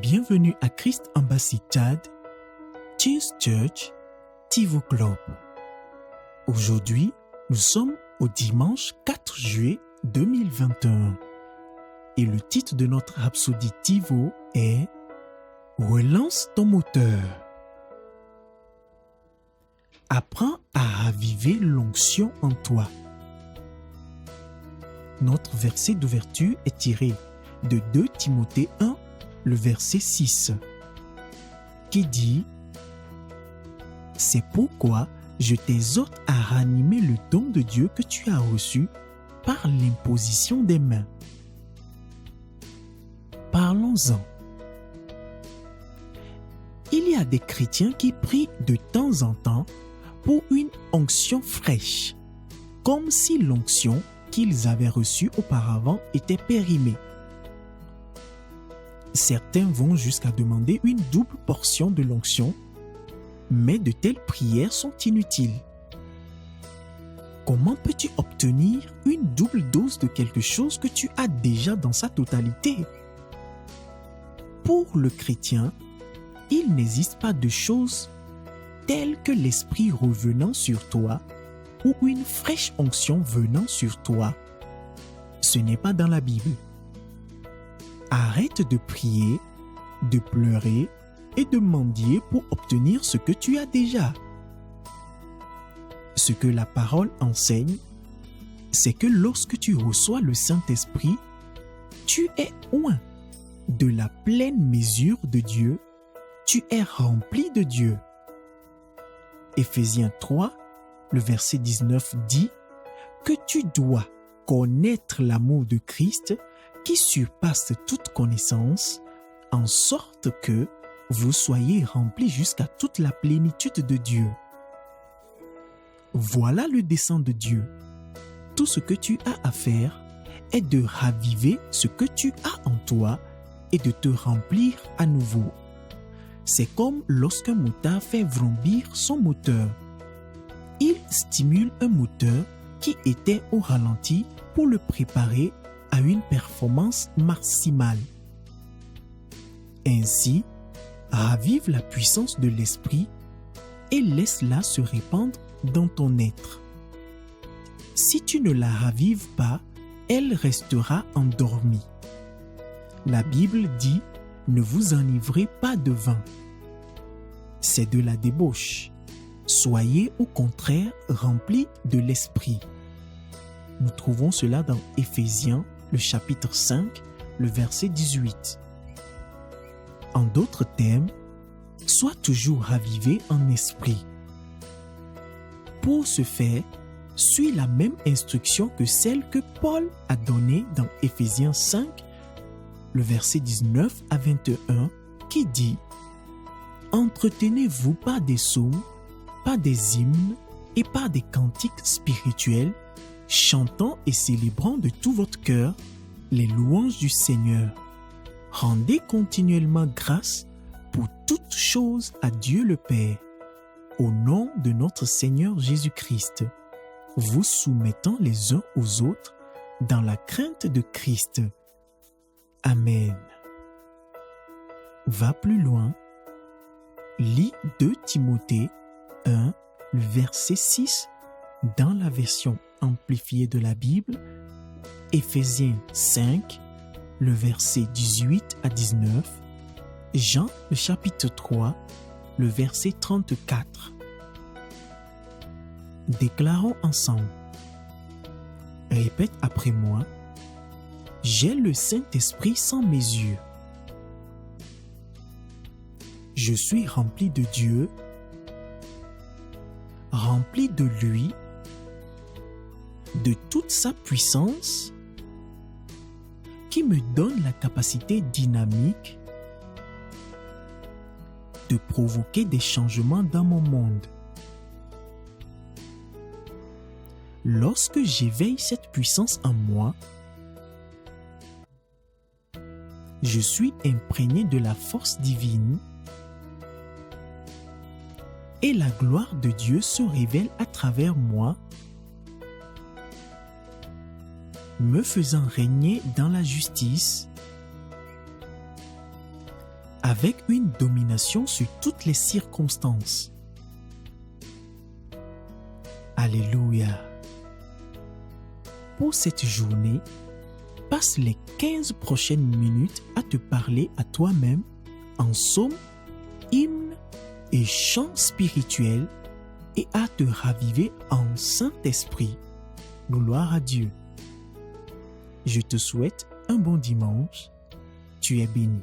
bienvenue à Christ Embassy Tchad, Cheers Church, Tivo Club. Aujourd'hui, nous sommes au dimanche 4 juillet 2021 et le titre de notre rhapsodie Tivo est « Relance ton moteur ». Apprends à raviver l'onction en toi. Notre verset d'ouverture est tiré de 2 Timothée 1, le verset 6, qui dit « C'est pourquoi je t'exhorte à ranimer le don de Dieu que tu as reçu par l'imposition des mains. » Parlons-en. Il y a des chrétiens qui prient de temps en temps pour une onction fraîche, comme si l'onction qu'ils avaient reçue auparavant était périmée. Certains vont jusqu'à demander une double portion de l'onction, mais de telles prières sont inutiles. Comment peux-tu obtenir une double dose de quelque chose que tu as déjà dans sa totalité? Pour le chrétien, il n'existe pas de choses telles que l'Esprit revenant sur toi ou une fraîche onction venant sur toi. Ce n'est pas dans la Bible. Arrête de prier, de pleurer et de mendier pour obtenir ce que tu as déjà. Ce que la parole enseigne, c'est que lorsque tu reçois le Saint-Esprit, tu es oint de la pleine mesure de Dieu, tu es rempli de Dieu. Éphésiens 3, le verset 19 dit que tu dois connaître l'amour de Christ qui surpasse toute connaissance, en sorte que vous soyez remplis jusqu'à toute la plénitude de Dieu. Voilà le dessein de Dieu. Tout ce que tu as à faire est de raviver ce que tu as en toi et de te remplir à nouveau. C'est comme lorsqu'un motard fait vrombir son moteur. Il stimule un moteur qui était au ralenti pour le préparer à une performance maximale. Ainsi, ravive la puissance de l'esprit et laisse-la se répandre dans ton être. Si tu ne la ravives pas, elle restera endormie. La Bible dit « Ne vous enivrez pas de vin ». C'est de la débauche. Soyez au contraire remplis de l'esprit. Nous trouvons cela dans Éphésiens, le chapitre 5, le verset 18. En d'autres termes, sois toujours ravivé en esprit. Pour ce faire, suis la même instruction que celle que Paul a donnée dans Éphésiens 5, le verset 19 à 21, qui dit « Entretenez-vous par des psaumes, par des hymnes et par des cantiques spirituels, chantant et célébrant de tout votre cœur les louanges du Seigneur. Rendez continuellement grâce pour toutes choses à Dieu le Père, au nom de notre Seigneur Jésus-Christ, vous soumettant les uns aux autres dans la crainte de Christ. Amen. » Va plus loin. Lis 2 Timothée 1, le verset 6 dans la version amplifiée de la Bible, Éphésiens 5, le verset 18 à 19, Jean le chapitre 3, le verset 34. Déclarons ensemble. Répète après moi. J'ai le Saint-Esprit sans mesure. Je suis rempli de Dieu, rempli de lui, de toute sa puissance qui me donne la capacité dynamique de provoquer des changements dans mon monde. Lorsque j'éveille cette puissance en moi, je suis imprégné de la force divine et la gloire de Dieu se révèle à travers moi, me faisant régner dans la justice avec une domination sur toutes les circonstances. Alléluia. Pour cette journée, passe les 15 prochaines minutes à te parler à toi-même en psaumes, hymnes et chants spirituels et à te raviver en Saint-Esprit. Gloire à Dieu. Je te souhaite un bon dimanche. Tu es béni.